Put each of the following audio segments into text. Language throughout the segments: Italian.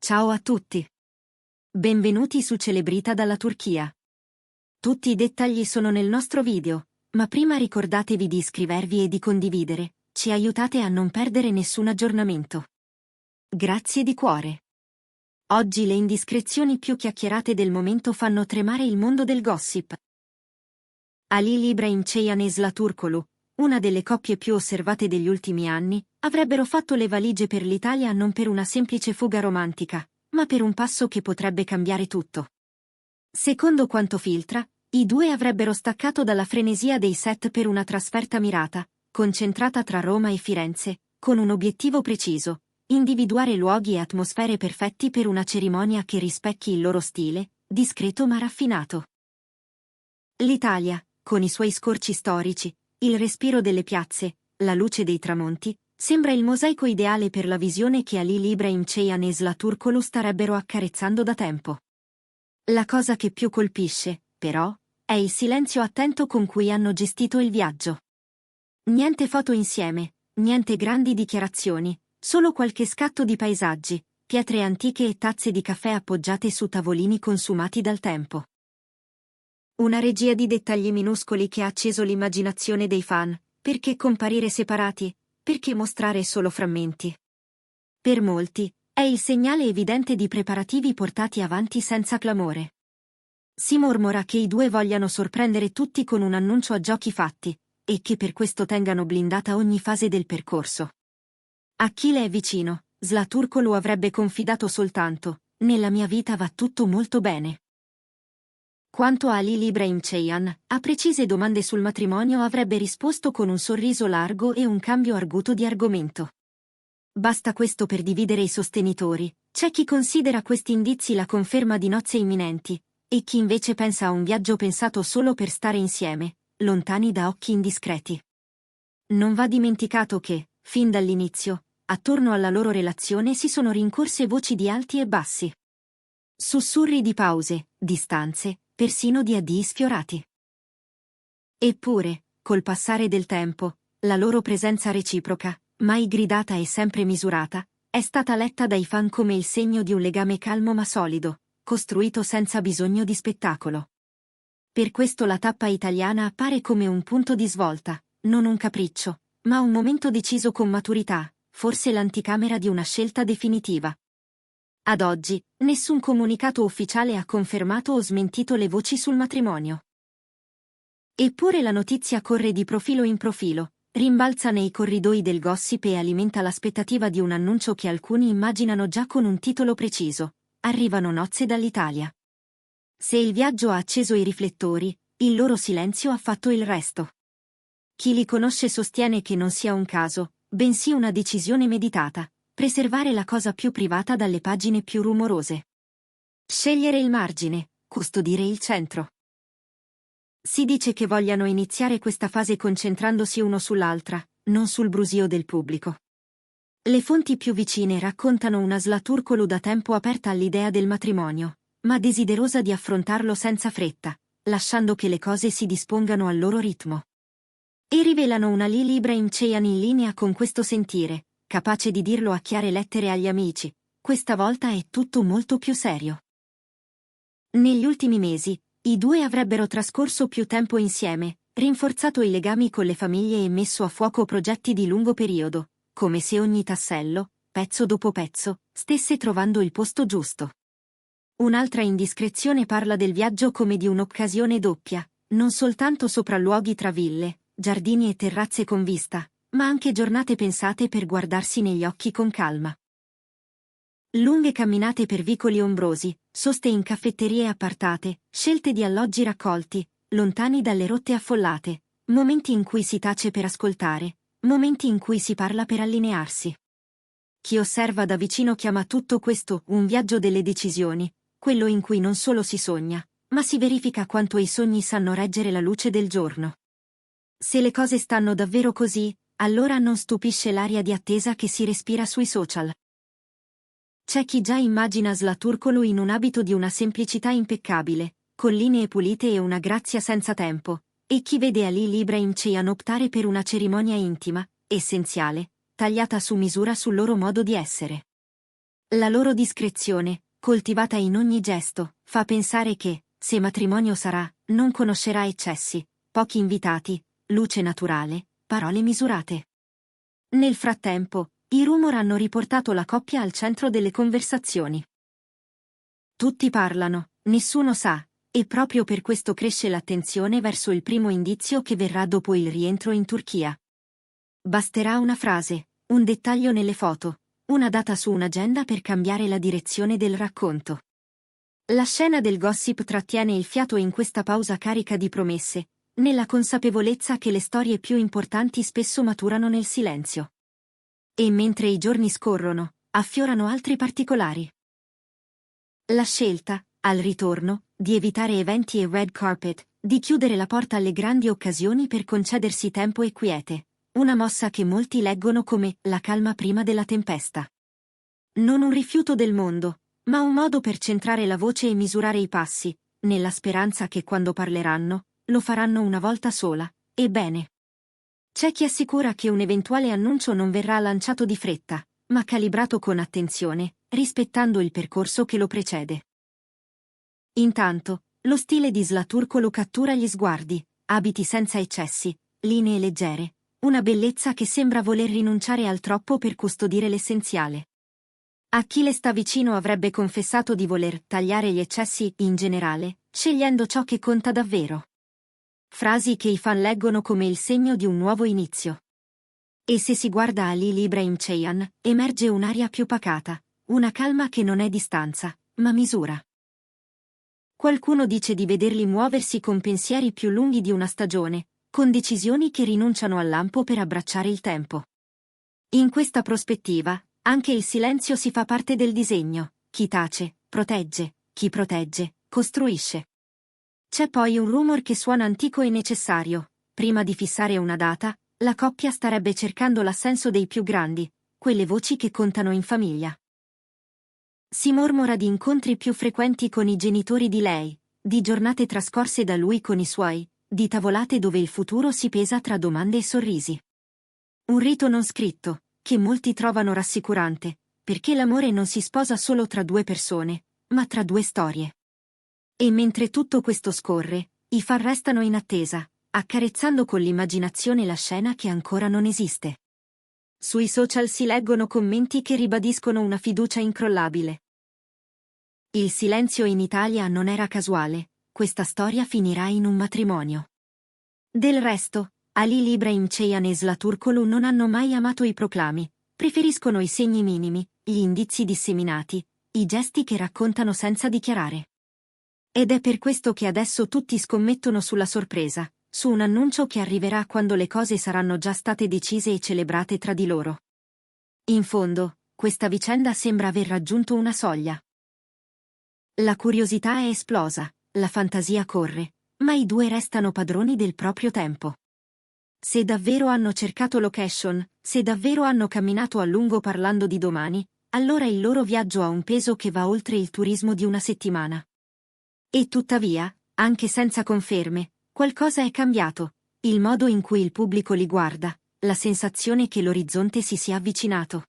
Ciao a tutti. Benvenuti su Celebrita dalla Turchia. Tutti i dettagli sono nel nostro video, ma prima ricordatevi di iscrivervi e di condividere, ci aiutate a non perdere nessun aggiornamento. Grazie di cuore. Oggi le indiscrezioni più chiacchierate del momento fanno tremare il mondo del gossip. Halil İbrahim Ceyhan e Zla Turkoglu, una delle coppie più osservate degli ultimi anni, avrebbero fatto le valigie per l'Italia non per una semplice fuga romantica, ma per un passo che potrebbe cambiare tutto. Secondo quanto filtra, i due avrebbero staccato dalla frenesia dei set per una trasferta mirata, concentrata tra Roma e Firenze, con un obiettivo preciso: individuare luoghi e atmosfere perfetti per una cerimonia che rispecchi il loro stile, discreto ma raffinato. L'Italia, con i suoi scorci storici, il respiro delle piazze, la luce dei tramonti, sembra il mosaico ideale per la visione che Halil İbrahim Ceyhan e Zla Turkoglu starebbero accarezzando da tempo. La cosa che più colpisce, però, è il silenzio attento con cui hanno gestito il viaggio. Niente foto insieme, niente grandi dichiarazioni, solo qualche scatto di paesaggi, pietre antiche e tazze di caffè appoggiate su tavolini consumati dal tempo. Una regia di dettagli minuscoli che ha acceso l'immaginazione dei fan. Perché comparire separati? Perché mostrare solo frammenti? Per molti, è il segnale evidente di preparativi portati avanti senza clamore. Si mormora che i due vogliano sorprendere tutti con un annuncio a giochi fatti, e che per questo tengano blindata ogni fase del percorso. A chi le è vicino, Zla Turkoglu avrebbe confidato soltanto: nella mia vita va tutto molto bene. Quanto a Halil İbrahim Ceyhan, a precise domande sul matrimonio avrebbe risposto con un sorriso largo e un cambio arguto di argomento. Basta questo per dividere i sostenitori: c'è chi considera questi indizi la conferma di nozze imminenti, e chi invece pensa a un viaggio pensato solo per stare insieme, lontani da occhi indiscreti. Non va dimenticato che, fin dall'inizio, attorno alla loro relazione si sono rincorse voci di alti e bassi. Sussurri di pause, distanze, persino di addii sfiorati. Eppure, col passare del tempo, la loro presenza reciproca, mai gridata e sempre misurata, è stata letta dai fan come il segno di un legame calmo ma solido, costruito senza bisogno di spettacolo. Per questo la tappa italiana appare come un punto di svolta, non un capriccio, ma un momento deciso con maturità, forse l'anticamera di una scelta definitiva. Ad oggi, nessun comunicato ufficiale ha confermato o smentito le voci sul matrimonio. Eppure la notizia corre di profilo in profilo, rimbalza nei corridoi del gossip e alimenta l'aspettativa di un annuncio che alcuni immaginano già con un titolo preciso: arrivano nozze dall'Italia. Se il viaggio ha acceso i riflettori, il loro silenzio ha fatto il resto. Chi li conosce sostiene che non sia un caso, bensì una decisione meditata: preservare la cosa più privata dalle pagine più rumorose. Scegliere il margine, custodire il centro. Si dice che vogliano iniziare questa fase concentrandosi uno sull'altra, non sul brusio del pubblico. Le fonti più vicine raccontano una Zla Turkoglu da tempo aperta all'idea del matrimonio, ma desiderosa di affrontarlo senza fretta, lasciando che le cose si dispongano al loro ritmo. E rivelano una Halil İbrahim Ceyhan in linea con questo sentire, capace di dirlo a chiare lettere agli amici: questa volta è tutto molto più serio. Negli ultimi mesi, i due avrebbero trascorso più tempo insieme, rinforzato i legami con le famiglie e messo a fuoco progetti di lungo periodo, come se ogni tassello, pezzo dopo pezzo, stesse trovando il posto giusto. Un'altra indiscrezione parla del viaggio come di un'occasione doppia, non soltanto sopralluoghi tra ville, giardini e terrazze con vista, ma anche giornate pensate per guardarsi negli occhi con calma. Lunghe camminate per vicoli ombrosi, soste in caffetterie appartate, scelte di alloggi raccolti, lontani dalle rotte affollate, momenti in cui si tace per ascoltare, momenti in cui si parla per allinearsi. Chi osserva da vicino chiama tutto questo un viaggio delle decisioni, quello in cui non solo si sogna, ma si verifica quanto i sogni sanno reggere la luce del giorno. Se le cose stanno davvero così, allora non stupisce l'aria di attesa che si respira sui social. C'è chi già immagina Zla Turkoglu in un abito di una semplicità impeccabile, con linee pulite e una grazia senza tempo, e chi vede Halil İbrahim Ceyhan optare per una cerimonia intima, essenziale, tagliata su misura sul loro modo di essere. La loro discrezione, coltivata in ogni gesto, fa pensare che, se matrimonio sarà, non conoscerà eccessi, pochi invitati, luce naturale, parole misurate. Nel frattempo, i rumor hanno riportato la coppia al centro delle conversazioni. Tutti parlano, nessuno sa, e proprio per questo cresce l'attenzione verso il primo indizio che verrà dopo il rientro in Turchia. Basterà una frase, un dettaglio nelle foto, una data su un'agenda per cambiare la direzione del racconto. La scena del gossip trattiene il fiato in questa pausa carica di promesse, nella consapevolezza che le storie più importanti spesso maturano nel silenzio. E mentre i giorni scorrono, affiorano altri particolari. La scelta, al ritorno, di evitare eventi e red carpet, di chiudere la porta alle grandi occasioni per concedersi tempo e quiete, una mossa che molti leggono come la calma prima della tempesta. Non un rifiuto del mondo, ma un modo per centrare la voce e misurare i passi, nella speranza che quando parleranno, lo faranno una volta sola, e bene. C'è chi assicura che un eventuale annuncio non verrà lanciato di fretta, ma calibrato con attenzione, rispettando il percorso che lo precede. Intanto, lo stile di Zlaturkolu cattura gli sguardi, abiti senza eccessi, linee leggere, una bellezza che sembra voler rinunciare al troppo per custodire l'essenziale. A chi le sta vicino avrebbe confessato di voler tagliare gli eccessi in generale, scegliendo ciò che conta davvero. Frasi che i fan leggono come il segno di un nuovo inizio. E se si guarda Ali Ibrahim Ceyhan, emerge un'aria più pacata, una calma che non è distanza, ma misura. Qualcuno dice di vederli muoversi con pensieri più lunghi di una stagione, con decisioni che rinunciano al lampo per abbracciare il tempo. In questa prospettiva, anche il silenzio si fa parte del disegno, chi tace, protegge, chi protegge, costruisce. C'è poi un rumor che suona antico e necessario, prima di fissare una data, la coppia starebbe cercando l'assenso dei più grandi, quelle voci che contano in famiglia. Si mormora di incontri più frequenti con i genitori di lei, di giornate trascorse da lui con i suoi, di tavolate dove il futuro si pesa tra domande e sorrisi. Un rito non scritto, che molti trovano rassicurante, perché l'amore non si sposa solo tra due persone, ma tra due storie. E mentre tutto questo scorre, i fan restano in attesa, accarezzando con l'immaginazione la scena che ancora non esiste. Sui social si leggono commenti che ribadiscono una fiducia incrollabile. Il silenzio in Italia non era casuale, questa storia finirà in un matrimonio. Del resto, Ali Ibrahim Ceyhan e Zlaturkolu non hanno mai amato i proclami, preferiscono i segni minimi, gli indizi disseminati, i gesti che raccontano senza dichiarare. Ed è per questo che adesso tutti scommettono sulla sorpresa, su un annuncio che arriverà quando le cose saranno già state decise e celebrate tra di loro. In fondo, questa vicenda sembra aver raggiunto una soglia. La curiosità è esplosa, la fantasia corre, ma i due restano padroni del proprio tempo. Se davvero hanno cercato location, se davvero hanno camminato a lungo parlando di domani, allora il loro viaggio ha un peso che va oltre il turismo di una settimana. E tuttavia, anche senza conferme, qualcosa è cambiato, il modo in cui il pubblico li guarda, la sensazione che l'orizzonte si sia avvicinato.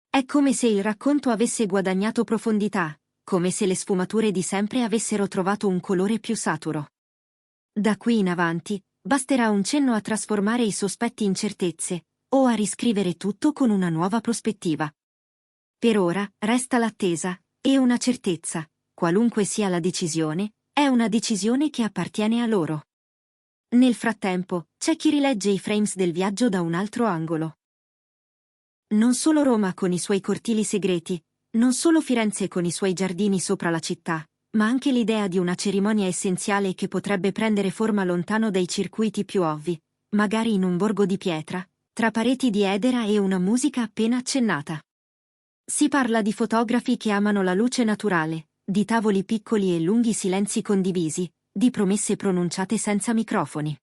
È come se il racconto avesse guadagnato profondità, come se le sfumature di sempre avessero trovato un colore più saturo. Da qui in avanti, basterà un cenno a trasformare i sospetti in certezze, o a riscrivere tutto con una nuova prospettiva. Per ora, resta l'attesa, e una certezza, qualunque sia la decisione, è una decisione che appartiene a loro. Nel frattempo, c'è chi rilegge i frames del viaggio da un altro angolo. Non solo Roma con i suoi cortili segreti, non solo Firenze con i suoi giardini sopra la città, ma anche l'idea di una cerimonia essenziale che potrebbe prendere forma lontano dai circuiti più ovvi, magari in un borgo di pietra, tra pareti di edera e una musica appena accennata. Si parla di fotografi che amano la luce naturale, di tavoli piccoli e lunghi silenzi condivisi, di promesse pronunciate senza microfoni.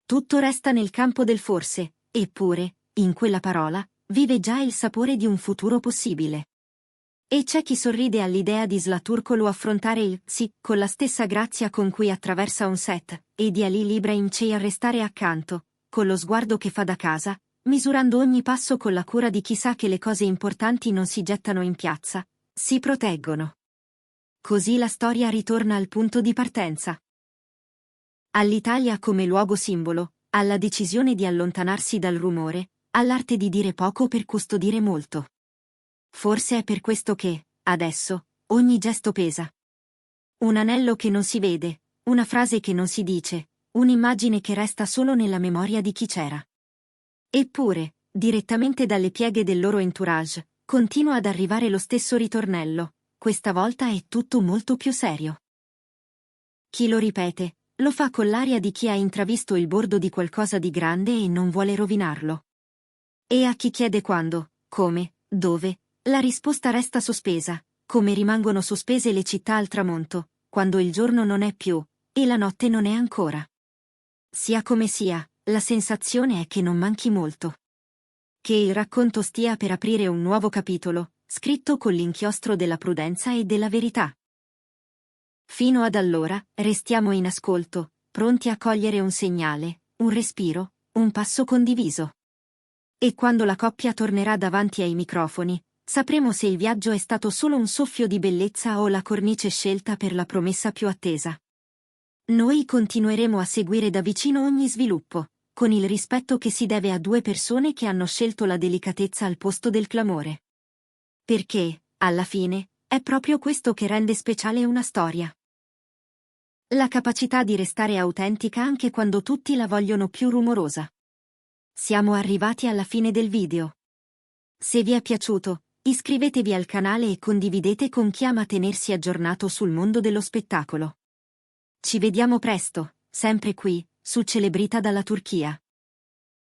Tutto resta nel campo del forse, eppure, in quella parola, vive già il sapore di un futuro possibile. E c'è chi sorride all'idea di Zlaturkolu affrontare il sì con la stessa grazia con cui attraversa un set, e di Ali Ibrahim Ceyhan restare accanto, con lo sguardo che fa da casa, misurando ogni passo con la cura di chi sa che le cose importanti non si gettano in piazza, si proteggono. Così la storia ritorna al punto di partenza. All'Italia come luogo simbolo, alla decisione di allontanarsi dal rumore, all'arte di dire poco per custodire molto. Forse è per questo che, adesso, ogni gesto pesa. Un anello che non si vede, una frase che non si dice, un'immagine che resta solo nella memoria di chi c'era. Eppure, direttamente dalle pieghe del loro entourage, continua ad arrivare lo stesso ritornello, questa volta è tutto molto più serio. Chi lo ripete, lo fa con l'aria di chi ha intravisto il bordo di qualcosa di grande e non vuole rovinarlo. E a chi chiede quando, come, dove, la risposta resta sospesa, come rimangono sospese le città al tramonto, quando il giorno non è più, e la notte non è ancora. Sia come sia, la sensazione è che non manchi molto. Che il racconto stia per aprire un nuovo capitolo, scritto con l'inchiostro della prudenza e della verità. Fino ad allora, restiamo in ascolto, pronti a cogliere un segnale, un respiro, un passo condiviso. E quando la coppia tornerà davanti ai microfoni, sapremo se il viaggio è stato solo un soffio di bellezza o la cornice scelta per la promessa più attesa. Noi continueremo a seguire da vicino ogni sviluppo, con il rispetto che si deve a due persone che hanno scelto la delicatezza al posto del clamore. Perché, alla fine, è proprio questo che rende speciale una storia. La capacità di restare autentica anche quando tutti la vogliono più rumorosa. Siamo arrivati alla fine del video. Se vi è piaciuto, iscrivetevi al canale e condividete con chi ama tenersi aggiornato sul mondo dello spettacolo. Ci vediamo presto, sempre qui, su Celebrita dalla Turchia.